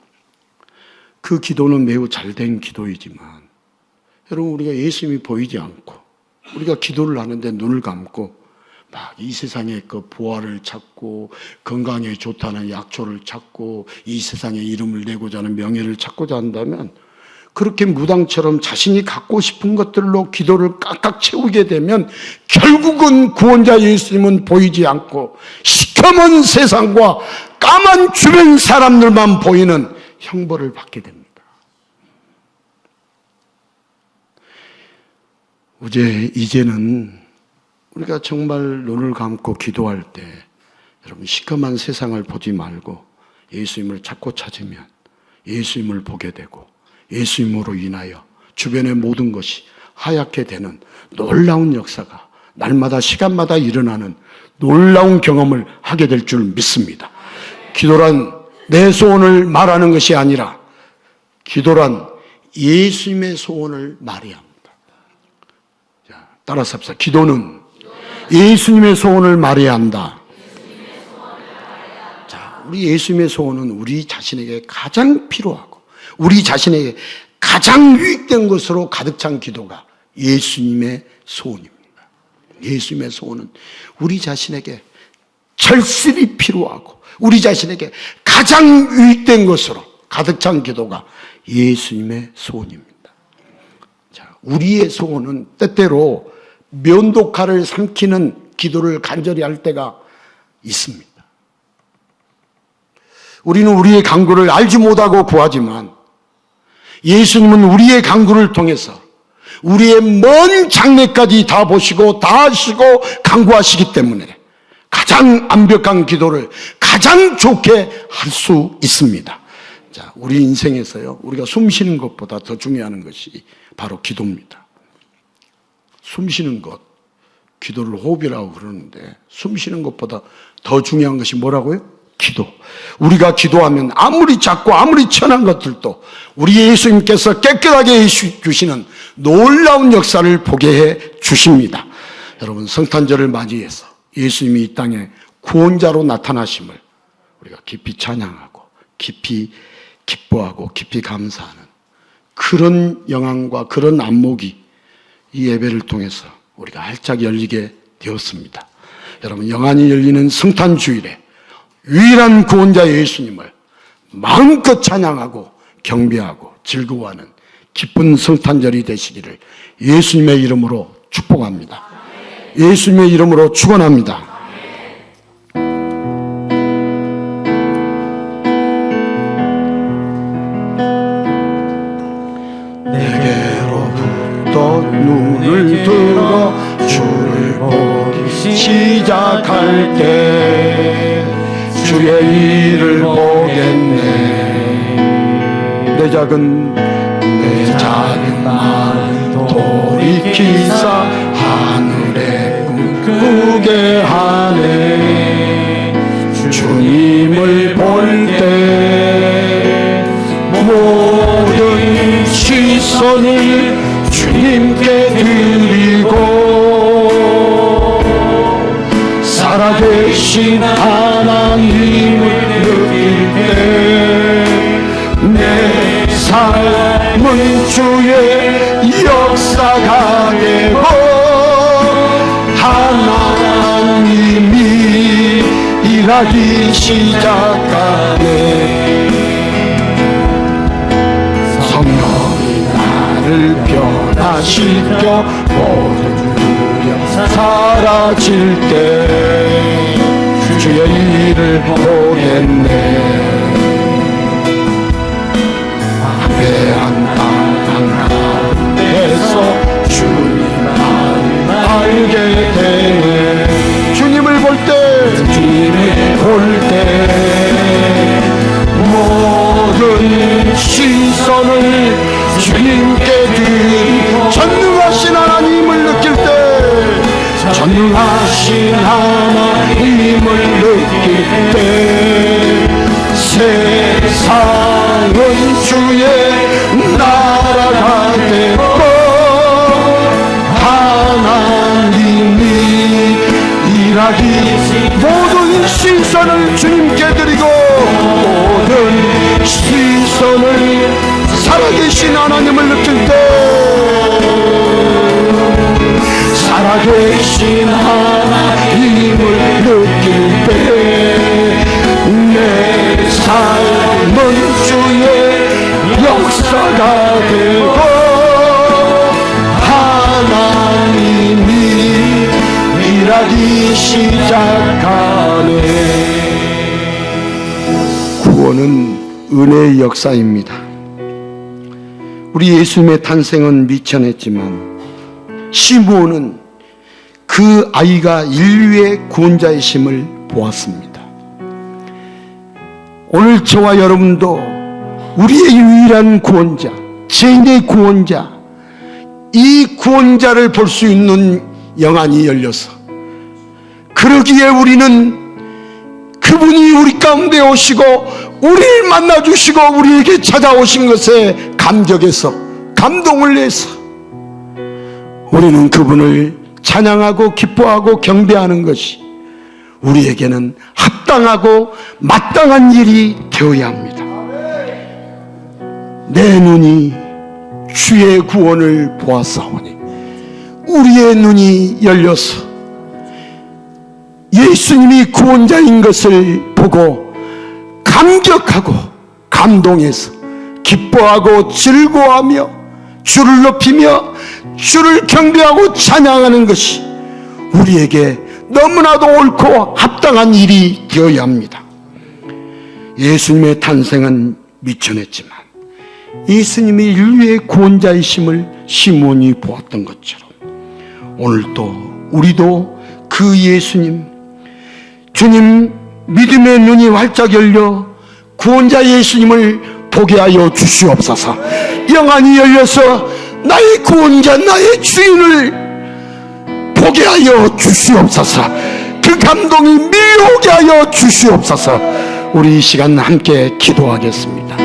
그 기도는 매우 잘된 기도이지만 여러분, 우리가 예수님이 보이지 않고 우리가 기도를 하는데 눈을 감고 막 이 세상의 그 보화를 찾고 건강에 좋다는 약초를 찾고 이 세상에 이름을 내고자 하는 명예를 찾고자 한다면 그렇게 무당처럼 자신이 갖고 싶은 것들로 기도를 꽉꽉 채우게 되면 결국은 구원자 예수님은 보이지 않고 시커먼 세상과 까만 주변 사람들만 보이는 형벌을 받게 됩니다. 이제는 우리가 정말 눈을 감고 기도할 때 여러분 시커먼 세상을 보지 말고 예수님을 찾고 찾으면 예수님을 보게 되고 예수님으로 인하여 주변의 모든 것이 하얗게 되는 놀라운 역사가 날마다 시간마다 일어나는 놀라운 경험을 하게 될 줄 믿습니다. 기도란 내 소원을 말하는 것이 아니라 기도란 예수님의 소원을 말해야 합니다. 자, 따라서 합시다. 기도는 예수님의 소원을 말해야 한다. 자, 우리 예수님의 소원은 우리 자신에게 가장 필요하고 우리 자신에게 가장 유익된 것으로 가득 찬 기도가 예수님의 소원입니다. 예수님의 소원은 우리 자신에게 절실히 필요하고 우리 자신에게 가장 유익된 것으로 가득 찬 기도가 예수님의 소원입니다. 자, 우리의 소원은 때때로 면도칼을 삼키는 기도를 간절히 할 때가 있습니다. 우리는 우리의 간구를 알지 못하고 구하지만 예수님은 우리의 간구를 통해서 우리의 먼 장래까지 다 보시고 다 아시고 간구하시기 때문에 가장 완벽한 기도를 가장 좋게 할 수 있습니다. 자, 우리 인생에서요, 우리가 숨 쉬는 것보다 더 중요한 것이 바로 기도입니다. 숨 쉬는 것, 기도를 호흡이라고 그러는데 숨 쉬는 것보다 더 중요한 것이 뭐라고요? 기도. 우리가 기도하면 아무리 작고 아무리 천한 것들도 우리 예수님께서 깨끗하게 해주시는 놀라운 역사를 보게 해 주십니다. 여러분, 성탄절을 맞이해서 예수님이 이 땅에 구원자로 나타나심을 우리가 깊이 찬양하고 깊이 기뻐하고 깊이 감사하는 그런 영광과 그런 안목이 이 예배를 통해서 우리가 활짝 열리게 되었습니다. 여러분, 영안이 열리는 성탄주일에 유일한 구원자 예수님을 마음껏 찬양하고 경배하고 즐거워하는 기쁜 성탄절이 되시기를 예수님의 이름으로 축복합니다. 예수님의 이름으로 축원합니다. 내게로부터 눈을 들어 주를 보기 시작할 때 주의 일을 보겠네. 내 작은 마음 돌이키사 하늘에 꿈꾸게 하네. 주님을 볼 때 모든 시선을 주님께 드리고 살아계신 하나님을 느낄 때 내 삶은 주의 역사가 되고 하나님이 일하기 시작하네. 성령이 나를 변화시켜 모든 두려움 사라질 때 주의 일을 보겠네. 담대한 땅 한가운데서 주님을 알게 되네. 주님을 볼 때 모든 시선을 주님께 드리고 전능하신 하나님을 느낄 때 전능하신 하나님을 느낄 때 세상은 주의 나라가 되고 하나님이 일하기 모든 시선을 주님께 드리고 모든 시선을 살아계신 하나님을 느낄 때 살아계신 하나님을 느낄 때 내 삶은 주의 역사가 되고 다시 시작하네. 구원은 은혜의 역사입니다. 우리 예수님의 탄생은 미천했지만 시므온은 그 아이가 인류의 구원자의 심을 보았습니다. 오늘 저와 여러분도 우리의 유일한 구원자, 죄인의 구원자, 이 구원자를 볼 수 있는 영안이 열려서, 그러기에 우리는 그분이 우리 가운데 오시고 우리를 만나주시고 우리에게 찾아오신 것에 감격해서, 감동을 내서 우리는 그분을 찬양하고 기뻐하고 경배하는 것이 우리에게는 합당하고 마땅한 일이 되어야 합니다. 내 눈이 주의 구원을 보았사오니, 우리의 눈이 열려서 예수님이 구원자인 것을 보고 감격하고 감동해서 기뻐하고 즐거워하며 주를 높이며 주를 경배하고 찬양하는 것이 우리에게 너무나도 옳고 합당한 일이 되어야 합니다. 예수님의 탄생은 미천했지만 예수님이 인류의 구원자이심을 시므온이 보았던 것처럼 오늘도 우리도 그 예수님, 주님 믿음의 눈이 활짝 열려 구원자 예수님을 보게 하여 주시옵소서. 영안이 열려서 나의 구원자, 나의 주인을 보게 하여 주시옵소서. 그 감동이 밀려오게 하여 주시옵소서. 우리 이 시간 함께 기도하겠습니다.